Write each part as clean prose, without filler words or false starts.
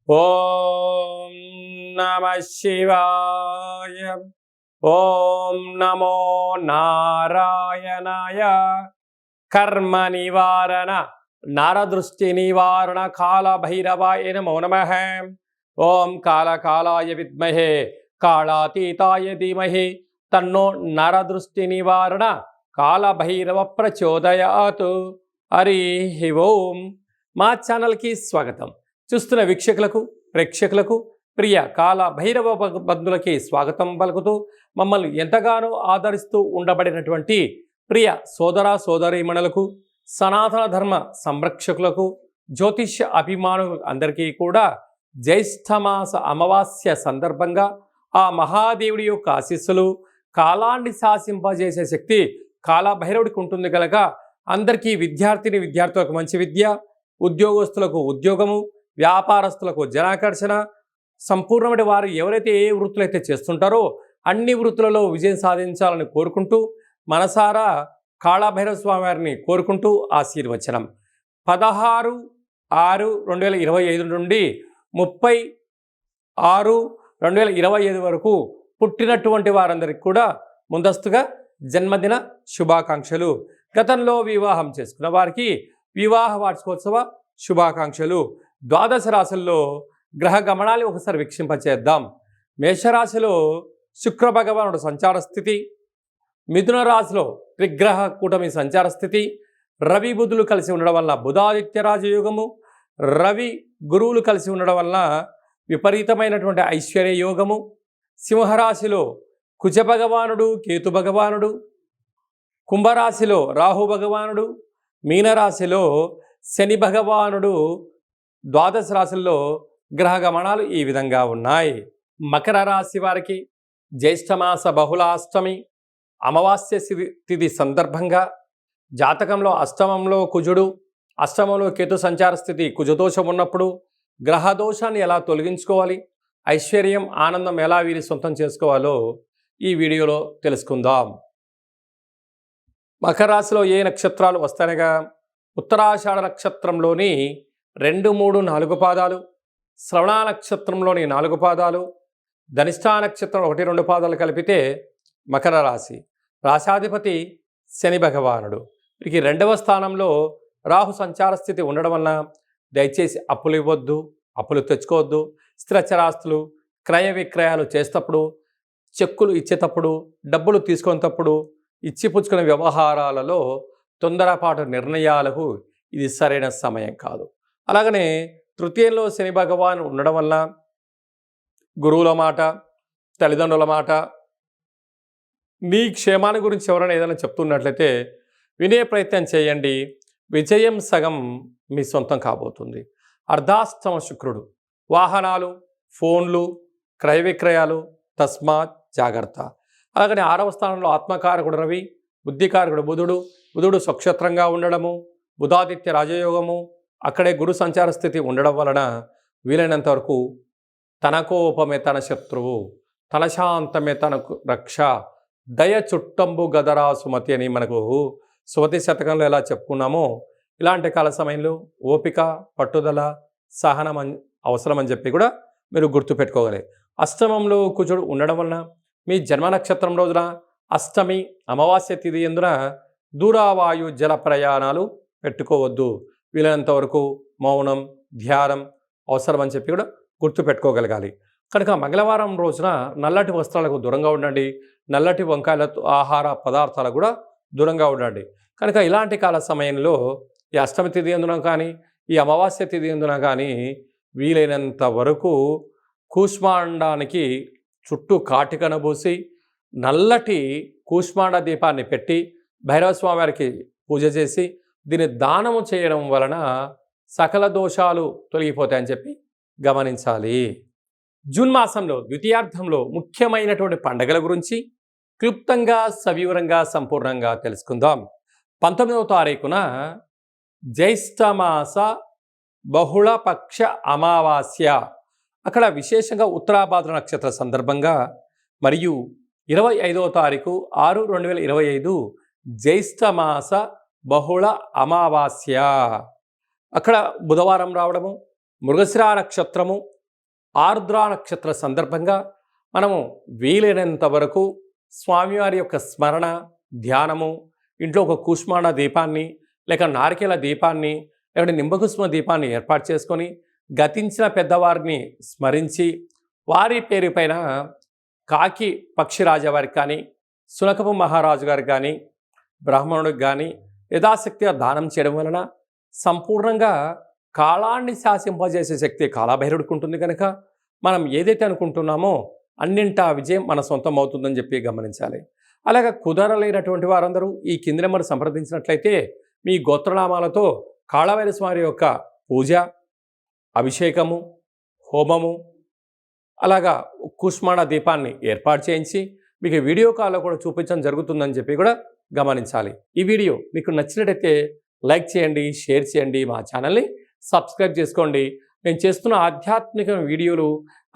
ఓం నమః శివాయ. ఓం నమో నారాయణాయ. కర్మ నివారణ నరదృష్టి నివారణ కాళభైరవాయ నమో నమః. ఓం కాళకాలాయ విద్మహే కాళాతీతాయ ధీమహి తన్నో నరదృష్టి నివారణ కాళభైరవ ప్రచోదయాత్. హరి ఓం. మా ఛానల్కి స్వాగతం. చూస్తున్న వీక్షకులకు ప్రేక్షకులకు ప్రియ కాళభైరవ బంధువులకి స్వాగతం పలుకుతూ మమ్మల్ని ఎంతగానో ఆదరిస్తూ ఉండబడినటువంటి ప్రియ సోదర సోదరీమణులకు, సనాతన ధర్మ సంరక్షకులకు, జ్యోతిష్య అభిమానులు అందరికీ కూడా జ్యేష్ఠమాస అమావాస్య సందర్భంగా ఆ మహాదేవుడి యొక్క ఆశీస్సులు, కాలాన్ని శాసింపజేసే శక్తి కాళభైరవుడికి ఉంటుంది కనుక అందరికీ విద్యార్థులకు మంచి విద్య, ఉద్యోగస్తులకు ఉద్యోగము, వ్యాపారస్తులకు జనాకర్షణ, సంపూర్ణమైన వారు ఎవరైతే ఏ వృత్తులు అయితే చేస్తుంటారో అన్ని వృత్తులలో విజయం సాధించాలని కోరుకుంటూ మనసారా కాళభైరవ స్వామి వారిని కోరుకుంటూ ఆశీర్వచనం. 16/6/2025 నుండి 30/6/2025 వరకు పుట్టినటువంటి వారందరికీ కూడా ముందస్తుగా జన్మదిన శుభాకాంక్షలు. గతంలో వివాహం చేసుకున్న వారికి వివాహ వార్షికోత్సవ శుభాకాంక్షలు. ద్వాదశ రాశుల్లో గ్రహ గమనాలు ఒకసారి వీక్షింపచేద్దాం. మేషరాశిలో శుక్ర భగవానుడు సంచార స్థితి, మిథున రాశిలో త్రిగ్రహ కూటమి సంచార స్థితి, రవి బుధులు కలిసి ఉండడం వల్ల బుధాదిత్య రాజయోగము, రవి గురువులు కలిసి ఉండడం వల్ల విపరీతమైనటువంటి ఐశ్వర్య యోగము. సింహరాశిలో కుజ భగవానుడు కేతు భగవానుడు, కుంభరాశిలో రాహు భగవానుడు, మీనరాశిలో శని భగవానుడు. ద్వాదశ రాశుల్లో గ్రహ గమనాలు ఈ విధంగా ఉన్నాయి. మకర రాశి వారికి జ్యేష్ఠమాస బహుళాష్టమి అమావాస్య తిథి సందర్భంగా జాతకంలో అష్టమంలో కుజుడు, అష్టమంలో కేతు సంచార స్థితి, కుజదోషం ఉన్నప్పుడు గ్రహదోషాన్ని ఎలా తొలగించుకోవాలి, ఐశ్వర్యం ఆనందం ఎలా వీరి సొంతం చేసుకోవాలో ఈ వీడియోలో తెలుసుకుందాం. మకర రాశిలో ఏ నక్షత్రాలు వస్తాయనగా ఉత్తరాషాఢ నక్షత్రంలోని 2, 3, 4 పాదాలు, శ్రవణ నక్షత్రంలోని 4 పాదాలు, ధనిష్టా నక్షత్రం 1, 2 పాదాలు కలిపితే మకర రాశి. రాశాధిపతి శని భగవానుడు. వీరికి 2వ స్థానంలో రాహు సంచార స్థితి ఉండడం వలన దయచేసి అప్పులు ఇవ్వద్దు, అప్పులు తెచ్చుకోవద్దు. స్థిరచరాస్తులు క్రయ విక్రయాలు చేసేటప్పుడు, చెక్కులు ఇచ్చేటప్పుడు, డబ్బులు తీసుకునేటప్పుడు, ఇచ్చిపుచ్చుకునే వ్యవహారాలలో తొందరపాటు నిర్ణయాలకు ఇది సరైన సమయం కాదు. అలాగనే తృతీయంలో శని భగవాన్ ఉండడం వల్ల గురువుల మాట, తల్లిదండ్రుల మాట, నీ క్షేమాన్ని గురించి ఎవరైనా ఏదైనా చెప్తున్నట్లయితే వినే ప్రయత్నం చేయండి. విజయం సగం మీ సొంతం కాబోతుంది. అర్ధాష్టమ శుక్రుడు, వాహనాలు, ఫోన్లు, క్రయ విక్రయాలు, తస్మాత్ జాగ్రత్త. అలాగనే 6వ స్థానంలో ఆత్మకారకుడు రవి, బుద్ధికారకుడు బుధుడు స్వక్షత్రంగా ఉండడము, బుధాదిత్య రాజయోగము, అక్కడే గురు సంచార స్థితి ఉండడం వలన వీలైనంత వరకు తన కోపమే తన శత్రువు, తన శాంతమే తనకు రక్ష, దయ చుట్టంబు గదరా సుమతి అని మనకు సుమతి శతకంలో ఎలా చెప్పుకున్నామో ఇలాంటి కాల సమయంలో ఓపిక, పట్టుదల, సహనం అవసరమని చెప్పి కూడా మీరు గుర్తుపెట్టుకోగలరు. అష్టమంలో కుజుడు ఉండడం వలన మీ జన్మ నక్షత్రం రోజున అష్టమి అమావాస్య తిథి ఎందున దూరావాయు జల ప్రయాణాలు పెట్టుకోవద్దు. వీలైనంత వరకు మౌనం, ధ్యానం అవసరమని చెప్పి కూడా గుర్తుపెట్టుకోగలగాలి. కనుక మంగళవారం రోజున నల్లటి వస్త్రాలకు దూరంగా ఉండండి. నల్లటి వంకాయలతో ఆహార పదార్థాలకు కూడా దూరంగా ఉండండి. కనుక ఇలాంటి కాల సమయంలో ఈ అష్టమి తిథి ఎందున కానీ, ఈ అమావాస్య తిథి ఎందున కానీ వీలైనంత వరకు కూష్మాండానికి చుట్టూ కాటికను పూసి నల్లటి కూష్మాండ దీపాన్ని పెట్టి భైరవస్వామి వారికి పూజ చేసి దీన్ని దానము చేయడం వలన సకల దోషాలు తొలగిపోతాయని చెప్పి గమనించాలి. జూన్ మాసంలో ద్వితీయార్థంలో ముఖ్యమైనటువంటి పండుగల గురించి క్లుప్తంగా, సవివరంగా, సంపూర్ణంగా తెలుసుకుందాం. 19వ తారీఖున జ్యేష్ఠమాస బహుళపక్ష అమావాస్య, అక్కడ విశేషంగా ఉత్తరాభాద్ర నక్షత్ర సందర్భంగా, మరియు 25వ తారీఖు 6/2025 జ్యేష్ఠమాస బహుళ అమావాస్య, అక్కడ బుధవారం రావడము, మృగశిర నక్షత్రము, ఆర్ద్ర నక్షత్ర సందర్భంగా మనము వీలైనంత వరకు స్వామివారి యొక్క స్మరణ ధ్యానము, ఇంట్లో ఒక కూష్మాండ దీపాన్ని లేక నారికేల దీపాన్ని లేకపోతే నింబకుసుమ దీపాన్ని ఏర్పాటు చేసుకొని గతించిన పెద్దవారిని స్మరించి వారి పేరు పైన కాకి పక్షిరాజు వారికి కానీ, సునకపు మహారాజు గారికి కానీ, బ్రాహ్మణుడికి కానీ యథాశక్తిగా దానం చేయడం వలన సంపూర్ణంగా కాలాన్ని శాసింపజేసే శక్తి కాలభైరవుడికి ఉంటుంది కనుక మనం ఏదైతే అనుకుంటున్నామో అన్నింటా విజయం మన సొంతం అవుతుందని చెప్పి గమనించాలి. అలాగే కుదరలేనటువంటి వారందరూ ఈ కింది నెంబర్ సంప్రదించినట్లయితే మీ గోత్రనామాలతో కాళభైరవ స్వామి యొక్క పూజ, అభిషేకము, హోమము, అలాగా కూష్మాండ దీపాన్ని ఏర్పాటు చేయించి మీకు వీడియో కాల్లో కూడా చూపించడం జరుగుతుందని చెప్పి కూడా గమనించాలి. ఈ వీడియో మీకు నచ్చినట్టయితే లైక్ చేయండి, షేర్ చేయండి, మా ఛానల్ని సబ్స్క్రైబ్ చేసుకోండి. నేను చేస్తున్న ఆధ్యాత్మిక వీడియోలు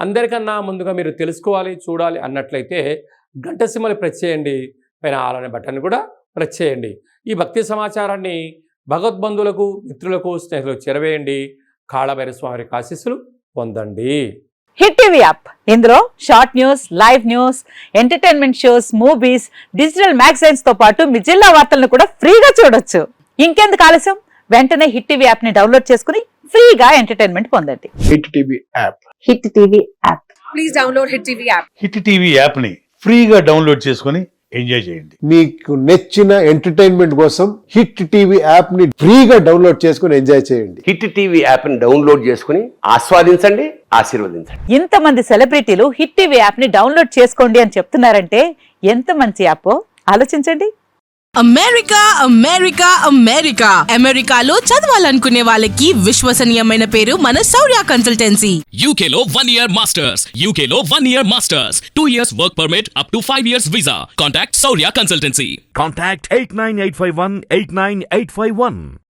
అందరికన్నా ముందుగా మీరు తెలుసుకోవాలి, చూడాలి అన్నట్లయితే గంట సింబల్ ప్రెస్ చేయండి, పైన ఆల్ అనే బటన్ కూడా ప్రెస్ చేయండి. ఈ భక్తి సమాచారాన్ని భగవద్బంధువులకు, మిత్రులకు, స్నేహితులకు చేరవేయండి. కాళభైరవ స్వామి ఆశీస్సులు పొందండి. హిట్ టీవీ యాప్, ఇందులో short news, live news, entertainment shows, movies, digital magazines తో పాటు మీ జిల్లా వార్తలను కూడా ఫ్రీగా చూడొచ్చు. ఇంకెందుకు ఆలస్యం, వెంటనే హిట్ టీవీ యాప్ ని డౌన్లోడ్ చేసుకుని ఫ్రీగా ఎంటర్టైన్మెంట్ పొందండి. Hit TV app. Hit TV app. Please download hit TV app. Hit TV app ని ఫ్రీగా డౌన్లోడ్ చేసుకొని ఎంజాయ్ చేయండి. మీకు నచ్చిన ఎంటర్టైన్మెంట్ కోసం హిట్ టీవీ యాప్ ని ఫ్రీగా డౌన్లోడ్ చేసుకొని ఎంజాయ్ చేయండి. హిట్ టీవీ యాప్ ని డౌన్లోడ్ చేసుకుని ఆస్వాదించండి, ఆశీర్వదించండి. ఇంతమంది సెలబ్రిటీలు హిట్ టీవీ యాప్ ని డౌన్లోడ్ చేసుకోండి అని చెప్తున్నారంటే ఎంత మంచి యాప్ ఆలోచించండి. అమెరికా అమెరికా అమెరికా అమెరికాలో చదవాలనుకునే వాళ్ళకి విశ్వసనీయమైన పేరు మన శౌర్య కన్సల్టెన్సీ. UK లో 1 year masters, UK లో 1 year masters, 2 years work permit up to 5 years visa. Contact Saurya Consultancy. Contact 89851 89851.